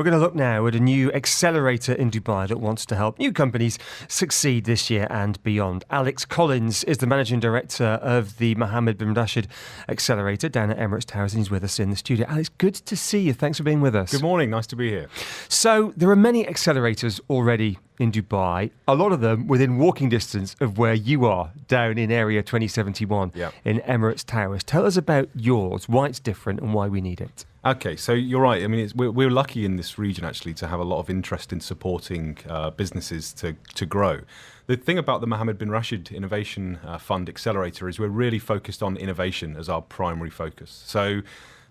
We're going to look now at a new accelerator in Dubai that wants to help new companies succeed this year and beyond. Alex Collins is the Managing Director of the Mohammed bin Rashid Accelerator down at Emirates Towers, and he's with us in the studio. Alex, good to see you. Thanks for being with us. Good morning. Nice to be here. So there are many accelerators already in Dubai, a lot of them within walking distance of where you are, down in Area 2071 in Emirates Towers. Tell us about yours, why it's different and why we need it. Okay, so you're right. I mean, we're lucky in this region, actually, to have a lot of interest in supporting businesses to grow. The thing about the Mohammed bin Rashid Innovation Fund Accelerator is we're really focused on innovation as our primary focus. So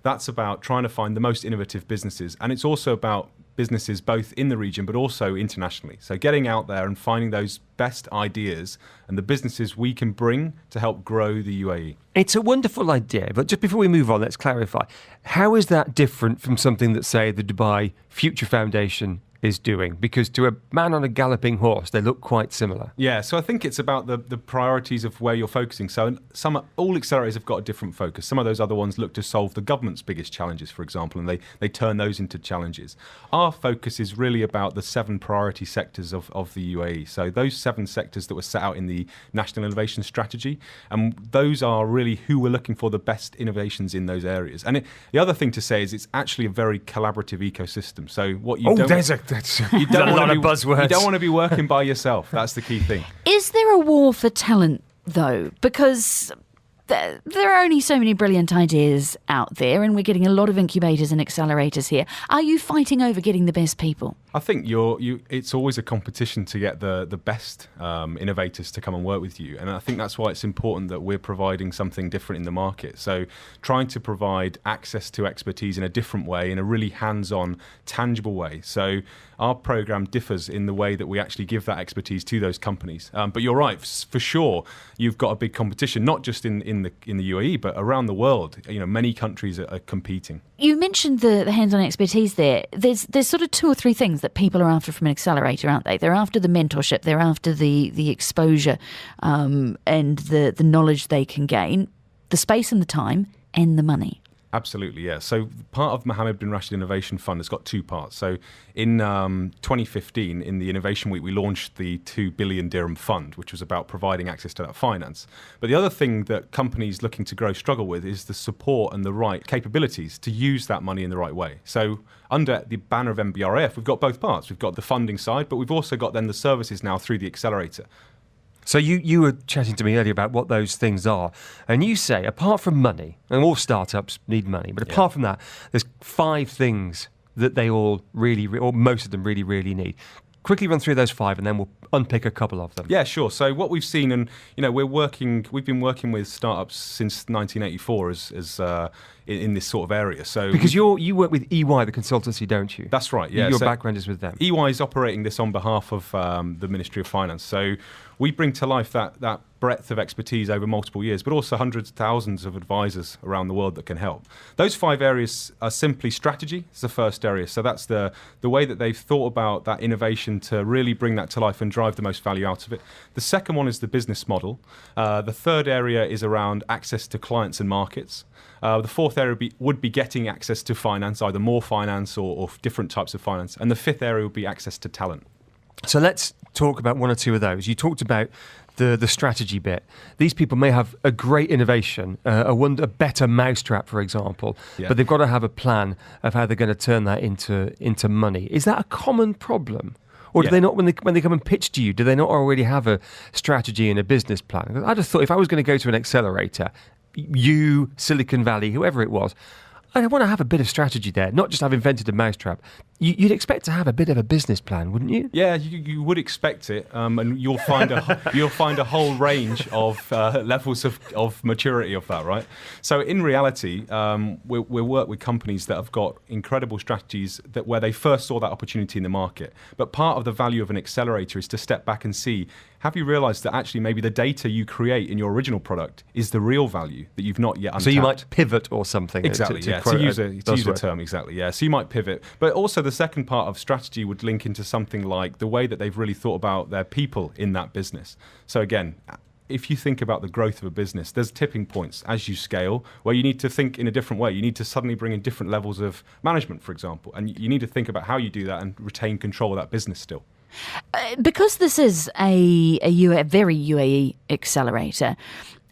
that's about trying to find the most innovative businesses, and it's also about businesses both in the region but also internationally. So getting out there and finding those best ideas and the businesses we can bring to help grow the UAE. It's a wonderful idea, but just before we move on, let's clarify. How is that different from something that, say, the Dubai Future Foundation is doing? Because to a man on a galloping horse, they look quite similar. Yeah, so I think it's about the priorities of where you're focusing. So all accelerators have got a different focus. Some of those other ones look to solve the government's biggest challenges, for example, and they turn those into challenges. Our focus is really about the 7 priority sectors of the UAE. So those 7 sectors that were set out in the National Innovation Strategy, and those are really who we're looking for the best innovations in those areas. And the other thing to say is it's actually a very collaborative ecosystem. So what you you don't want to be buzzwords. You don't want to be working by yourself. That's the key thing. Is there a war for talent, though? Because there are only so many brilliant ideas out there, and we're getting a lot of incubators and accelerators here. Are you fighting over getting the best people? I think it's always a competition to get the best innovators to come and work with you. And I think that's why it's important that we're providing something different in the market. So trying to provide access to expertise in a different way, in a really hands-on, tangible way. So our program differs in the way that we actually give that expertise to those companies. But you're right, for sure, you've got a big competition, not just in the UAE, but around the world. You know, many countries are competing. You mentioned the hands-on expertise there. There's sort of 2 or 3 things that people are after from an accelerator, aren't they? They're after the mentorship, they're after the exposure and the knowledge they can gain, the space and the time, and the money. Absolutely, yeah. So part of Mohammed bin Rashid Innovation Fund has got 2 parts. So in 2015, in the Innovation Week, we launched the 2 billion dirham fund, which was about providing access to that finance. But the other thing that companies looking to grow struggle with is the support and the right capabilities to use that money in the right way. So under the banner of MBRIF, we've got both parts. We've got the funding side, but we've also got then the services now through the accelerator. So you were chatting to me earlier about what those things are, and you say, apart from money, and all startups need money, but apart from that, there's 5 things that they all really, or most of them really, really need. Quickly run through those 5 and then we'll unpick a couple of them. Yeah, sure. So what we've seen, and we've been working with startups since 1984 as in this sort of area. So because you work with EY, the consultancy, don't you? That's right. Yeah. Your background is with them. EY is operating this on behalf of the Ministry of Finance. So we bring to life that breadth of expertise over multiple years, but also hundreds of thousands of advisors around the world that can help. Those 5 areas are simply strategy. It's the first area. So that's the way that they've thought about that innovation to really bring that to life and drive the most value out of it. The second one is the business model. The 3rd area is around access to clients and markets. The 4th area would be getting access to finance, either more finance or different types of finance. And the 5th area would be access to talent. So let's talk about 1 or 2 of those. You talked about the strategy bit. These people may have a great innovation, a better mousetrap, for example, but they've got to have a plan of how they're going to turn that into money. Is that a common problem? Or do they not, when they come and pitch to you, do they not already have a strategy and a business plan? I just thought if I was going to go to an accelerator, you, Silicon Valley, whoever it was, I want to have a bit of strategy there, not just have invented a mousetrap. You'd expect to have a bit of a business plan, wouldn't you? Yeah, you would expect it, and you'll find a whole range of levels of maturity of that, right? So in reality, we work with companies that have got incredible strategies where they first saw that opportunity in the market. But part of the value of an accelerator is to step back and see, have you realised that actually maybe the data you create in your original product is the real value that you've not yet untapped? So you might pivot or something. Exactly, to use a term, exactly, yeah. So you might pivot. But also the second part of strategy would link into something like the way that they've really thought about their people in that business. So again, if you think about the growth of a business, there's tipping points as you scale where you need to think in a different way. You need to suddenly bring in different levels of management, for example, and you need to think about how you do that and retain control of that business still. Because this is a very UAE accelerator,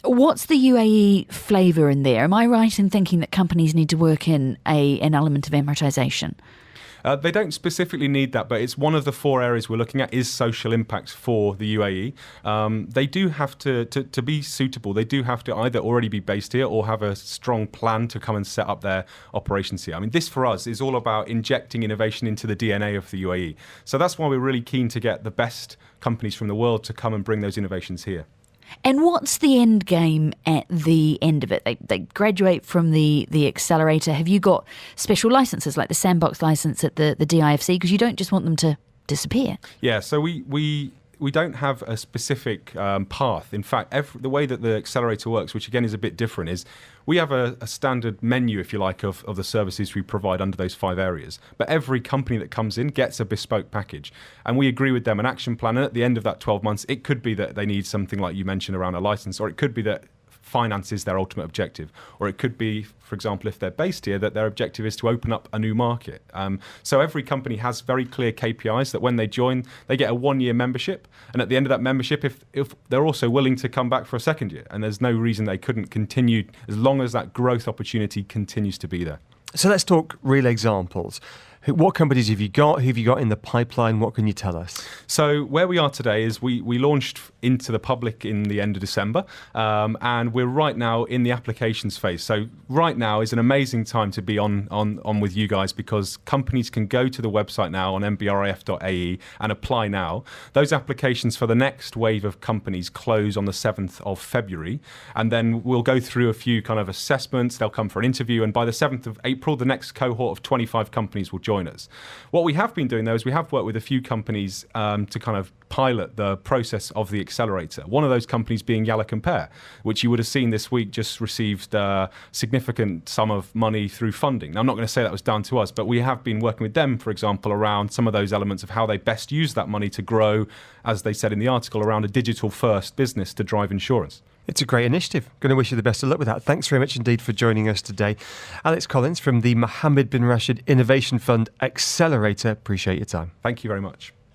what's the UAE flavour in there? Am I right in thinking that companies need to work in an element of amortisation? They don't specifically need that, but it's one of the 4 areas we're looking at is social impact for the UAE. They do have to be suitable. They do have to either already be based here or have a strong plan to come and set up their operations here. I mean, this for us is all about injecting innovation into the DNA of the UAE. So that's why we're really keen to get the best companies from the world to come and bring those innovations here. And what's the end game at the end of it? They graduate from the accelerator. Have you got special licenses like the sandbox license at the DIFC? Because you don't just want them to disappear. Yeah, so we don't have a specific path. In fact, the way that the accelerator works, which again is a bit different, is we have a standard menu, if you like, of the services we provide under those 5 areas. But every company that comes in gets a bespoke package. And we agree with them an action plan. And at the end of that 12 months, it could be that they need something like you mentioned around a license, or it could be that finance is their ultimate objective. Or it could be, for example, if they're based here, that their objective is to open up a new market. So every company has very clear KPIs that when they join, they get a 1-year membership. And at the end of that membership, if they're also willing to come back for a 2nd year, and there's no reason they couldn't continue as long as that growth opportunity continues to be there. So let's talk real examples. What companies have you got? Who have you got in the pipeline? What can you tell us? So where we are today is we launched into the public in the end of December, and we're right now in the applications phase. So right now is an amazing time to be on with you guys, because companies can go to the website now on MBRIF.ae and apply now. Those applications for the next wave of companies close on the 7th of February, and then we'll go through a few kind of assessments. They'll come for an interview, and by the 7th of April, the next cohort of 25 companies will join us. What we have been doing, though, is we have worked with a few companies to kind of pilot the process of the accelerator. One of those companies being Yalla Compare, which you would have seen this week just received a significant sum of money through funding. Now, I'm not going to say that was down to us, but we have been working with them, for example, around some of those elements of how they best use that money to grow, as they said in the article, around a digital-first business to drive insurance. It's a great initiative. Going to wish you the best of luck with that. Thanks very much indeed for joining us today. Alex Collins from the Mohammed bin Rashid Innovation Fund Accelerator. Appreciate your time. Thank you very much.